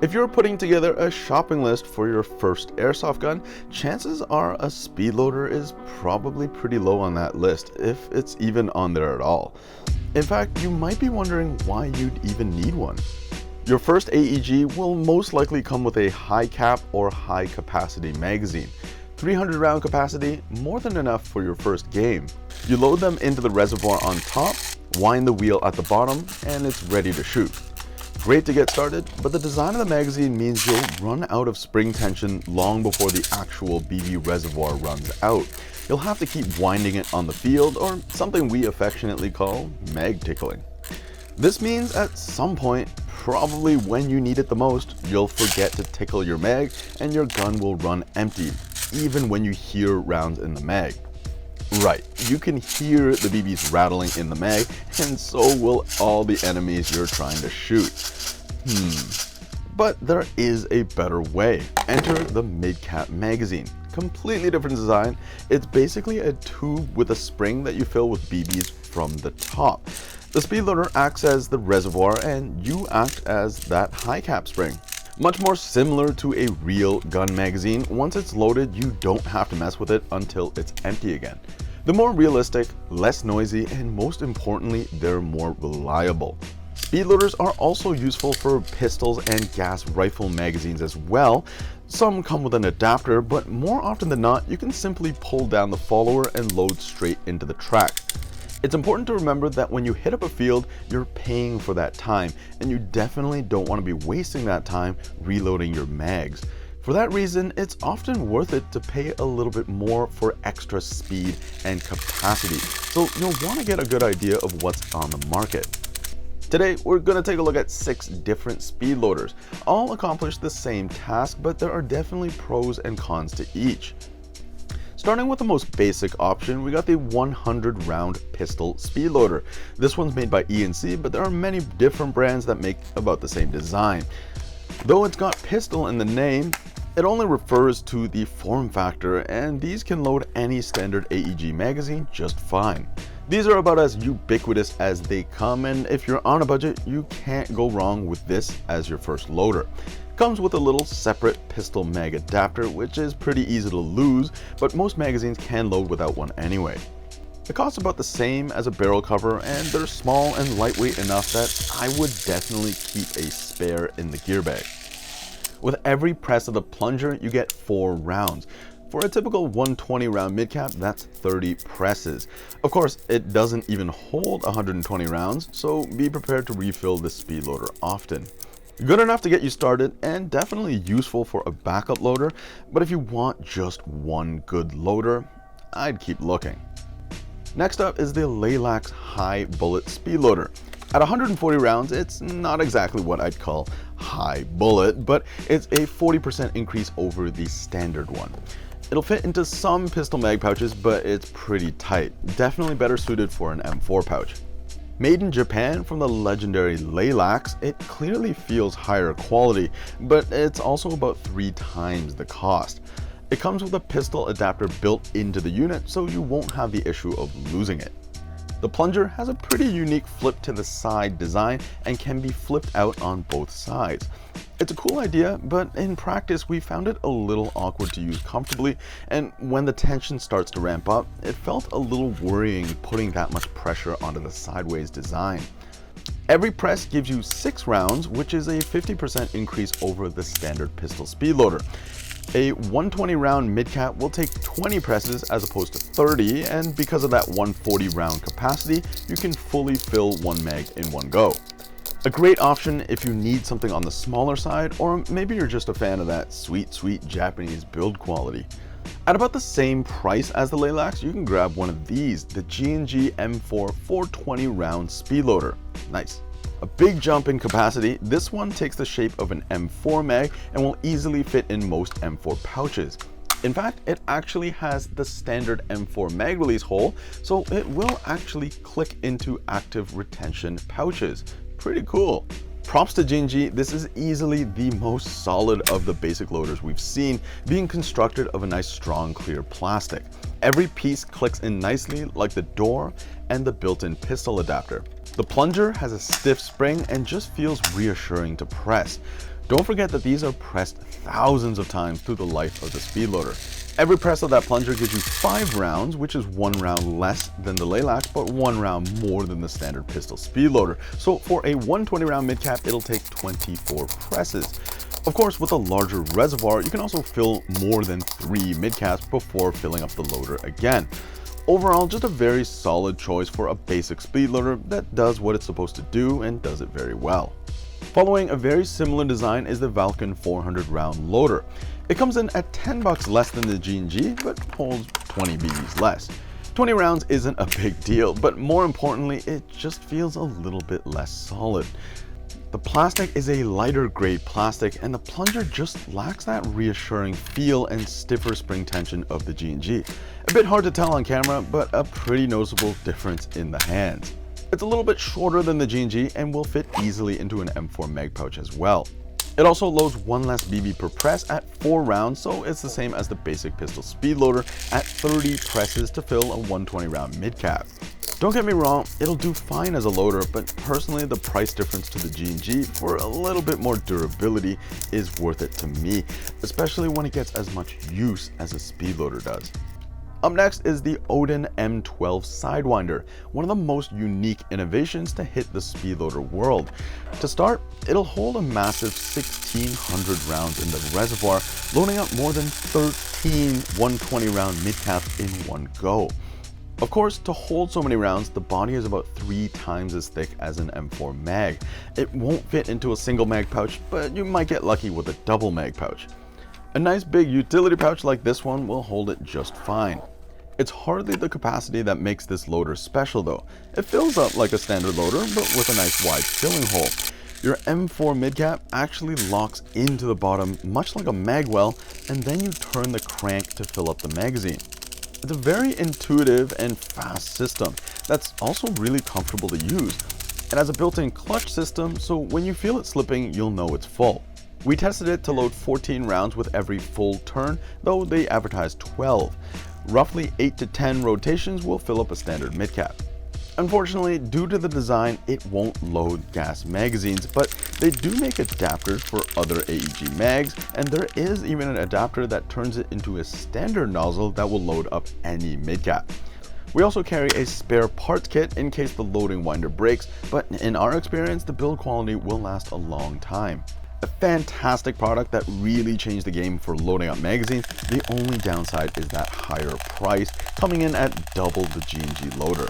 If you're putting together a shopping list for your first airsoft gun, chances are a speed loader is probably pretty low on that list, if it's even on there at all. In fact, you might be wondering why you'd even need one. Your first AEG will most likely come with a high cap or high capacity magazine. 300 round capacity, more than enough for your first game. You load them into the reservoir on top, wind the wheel at the bottom, and it's ready to shoot. Great to get started, but the design of the magazine means you'll run out of spring tension long before the actual BB reservoir runs out. You'll have to keep winding it on the field, or something we affectionately call mag tickling. This means at some point, probably when you need it the most, you'll forget to tickle your mag and your gun will run empty, even when you hear rounds in the mag. Right, you can hear the BBs rattling in the mag, and so will all the enemies you're trying to shoot. But there is a better way. Enter the mid-cap magazine. Completely different design. It's basically a tube with a spring that you fill with BBs from the top. The speed loader acts as the reservoir, and you act as that high cap spring. Much more similar to a real gun magazine. Once it's loaded, you don't have to mess with it until it's empty again. The more realistic, less noisy, and most importantly, they're more reliable. Speed loaders are also useful for pistols and gas rifle magazines as well. Some come with an adapter, but more often than not, you can simply pull down the follower and load straight into the track. It's important to remember that when you hit up a field, you're paying for that time, and you definitely don't want to be wasting that time reloading your mags. For that reason, it's often worth it to pay a little bit more for extra speed and capacity, so you'll want to get a good idea of what's on the market. Today, we're going to take a look at 6 different speed loaders. All accomplish the same task, but there are definitely pros and cons to each. Starting with the most basic option, we got the 100 round pistol speed loader. This one's made by E&C, but there are many different brands that make about the same design. Though it's got pistol in the name, it only refers to the form factor, and these can load any standard AEG magazine just fine. These are about as ubiquitous as they come, and if you're on a budget, you can't go wrong with this as your first loader. Comes with a little separate pistol mag adapter, which is pretty easy to lose, but most magazines can load without one anyway. It costs about the same as a barrel cover, and they're small and lightweight enough that I would definitely keep a spare in the gear bag. With every press of the plunger, you get 4 rounds. For a typical 120 round midcap, that's 30 presses. Of course, it doesn't even hold 120 rounds, so be prepared to refill the speed loader often. Good enough to get you started, and definitely useful for a backup loader, but if you want just one good loader, I'd keep looking. Next up is the LayLax high bullet speed loader. At 140 rounds, it's not exactly what I'd call high bullet, but it's a 40% increase over the standard one. It'll fit into some pistol mag pouches, but it's pretty tight. Definitely better suited for an M4 pouch. Made in Japan from the legendary LayLax, it clearly feels higher quality, but it's also about 3 times the cost. It comes with a pistol adapter built into the unit, so you won't have the issue of losing it. The plunger has a pretty unique flip to the side design and can be flipped out on both sides. It's a cool idea, but in practice we found it a little awkward to use comfortably, and when the tension starts to ramp up, it felt a little worrying putting that much pressure onto the sideways design. Every press gives you 6 rounds, which is a 50% increase over the standard pistol speed loader. A 120 round midcap will take 20 presses as opposed to 30, and because of that 140 round capacity, you can fully fill one mag in one go. A great option if you need something on the smaller side, or maybe you're just a fan of that sweet Japanese build quality. At about the same price as the LayLax, you can grab one of these, the G&G M4 420 round speed loader. Nice. A big jump in capacity, this one takes the shape of an M4 mag and will easily fit in most M4 pouches. In fact, it actually has the standard M4 mag release hole, so it will actually click into active retention pouches. Pretty cool. Props to G&G, this is easily the most solid of the basic loaders we've seen, being constructed of a nice strong clear plastic. Every piece clicks in nicely, like the door and the built-in pistol adapter. The plunger has a stiff spring and just feels reassuring to press. Don't forget that these are pressed thousands of times through the life of the speed loader. Every press of that plunger gives you 5 rounds, which is 1 round less than the LayLax, but 1 round more than the standard pistol speed loader. So for a 120 round mid cap, it'll take 24 presses. Of course, with a larger reservoir, you can also fill more than 3 mid caps before filling up the loader again. Overall, just a very solid choice for a basic speed loader that does what it's supposed to do and does it very well. Following a very similar design is the Valken 400 round loader. It comes in at $10 less than the G&G, but holds 20 BBs less. 20 rounds isn't a big deal, but more importantly, it just feels a little bit less solid. The plastic is a lighter grade plastic, and the plunger just lacks that reassuring feel and stiffer spring tension of the G&G. A bit hard to tell on camera, but a pretty noticeable difference in the hands. It's a little bit shorter than the G&G and will fit easily into an M4 mag pouch as well. It also loads 1 less BB per press at 4 rounds, so it's the same as the basic pistol speed loader at 30 presses to fill a 120 round mid cap. Don't get me wrong, it'll do fine as a loader, but personally the price difference to the G&G for a little bit more durability is worth it to me, especially when it gets as much use as a speed loader does. Up next is the Odin M12 Sidewinder, one of the most unique innovations to hit the speed loader world. To start, it'll hold a massive 1,600 rounds in the reservoir, loading up more than 13 120 round mid caps in one go. Of course, to hold so many rounds, the body is about 3 times as thick as an M4 mag. It won't fit into a single mag pouch, but you might get lucky with a double mag pouch. A nice big utility pouch like this one will hold it just fine. It's hardly the capacity that makes this loader special though. It fills up like a standard loader, but with a nice wide filling hole. Your M4 midcap actually locks into the bottom much like a magwell, and then you turn the crank to fill up the magazine. It's a very intuitive and fast system that's also really comfortable to use. It has a built-in clutch system, so when you feel it slipping, you'll know it's full. We tested it to load 14 rounds with every full turn, though they advertised 12. Roughly 8 to 10 rotations will fill up a standard midcap. Unfortunately, due to the design, it won't load gas magazines, but they do make adapters for other AEG mags, and there is even an adapter that turns it into a standard nozzle that will load up any midcap. We also carry a spare parts kit in case the loading winder breaks, but in our experience, the build quality will last a long time. A fantastic product that really changed the game for loading up magazines. The only downside is that higher price, coming in at double the G&G loader.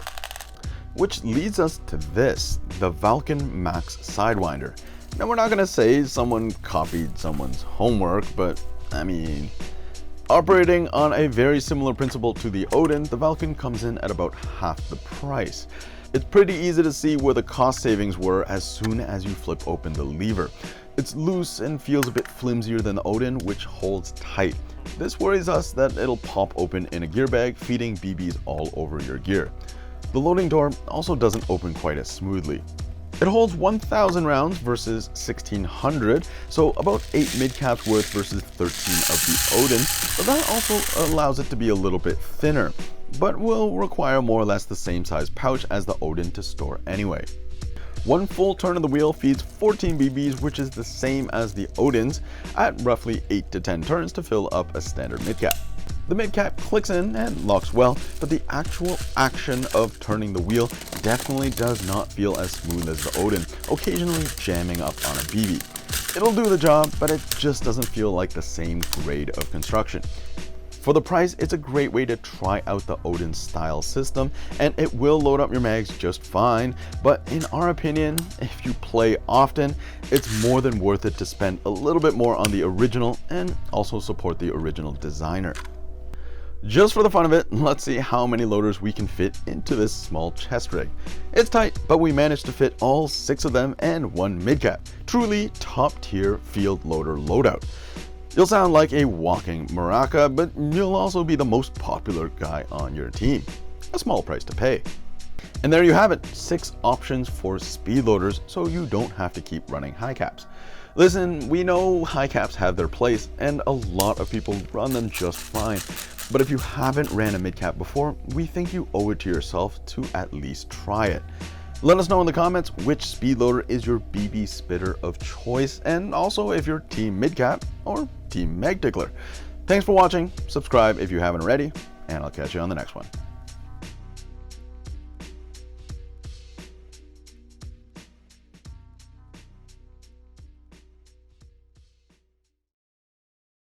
Which leads us to this, the Falcon Max Sidewinder. Now we're not going to say someone copied someone's homework, but I mean, operating on a very similar principle to the Odin, the Valken comes in at about half the price. It's pretty easy to see where the cost savings were as soon as you flip open the lever. It's loose and feels a bit flimsier than the Odin, which holds tight. This worries us that it'll pop open in a gear bag, feeding BBs all over your gear. The loading door also doesn't open quite as smoothly. It holds 1,000 rounds versus 1,600, so about 8 mid-caps worth versus 13 of the Odin, but that also allows it to be a little bit thinner, but will require more or less the same size pouch as the Odin to store anyway. One full turn of the wheel feeds 14 BBs, which is the same as the Odin's, at roughly 8 to 10 turns to fill up a standard midcap. The midcap clicks in and locks well, but the actual action of turning the wheel definitely does not feel as smooth as the Odin, occasionally jamming up on a BB. It'll do the job, but it just doesn't feel like the same grade of construction. For the price, it's a great way to try out the Odin style system, and it will load up your mags just fine, but in our opinion, if you play often, it's more than worth it to spend a little bit more on the original and also support the original designer. Just for the fun of it, let's see how many loaders we can fit into this small chest rig. It's tight, but we managed to fit all 6 of them and 1 midcap. Truly top tier field loader loadout. You'll sound like a walking maraca, but you'll also be the most popular guy on your team. A small price to pay. And there you have it, 6 options for speed loaders, so you don't have to keep running high caps. Listen, we know high caps have their place, and a lot of people run them just fine. But if you haven't ran a mid cap before, we think you owe it to yourself to at least try it. Let us know in the comments which speed loader is your BB spitter of choice, and also if you're Team Midcat or Team Mag Tickler. Thanks for watching, subscribe if you haven't already, and I'll catch you on the next one.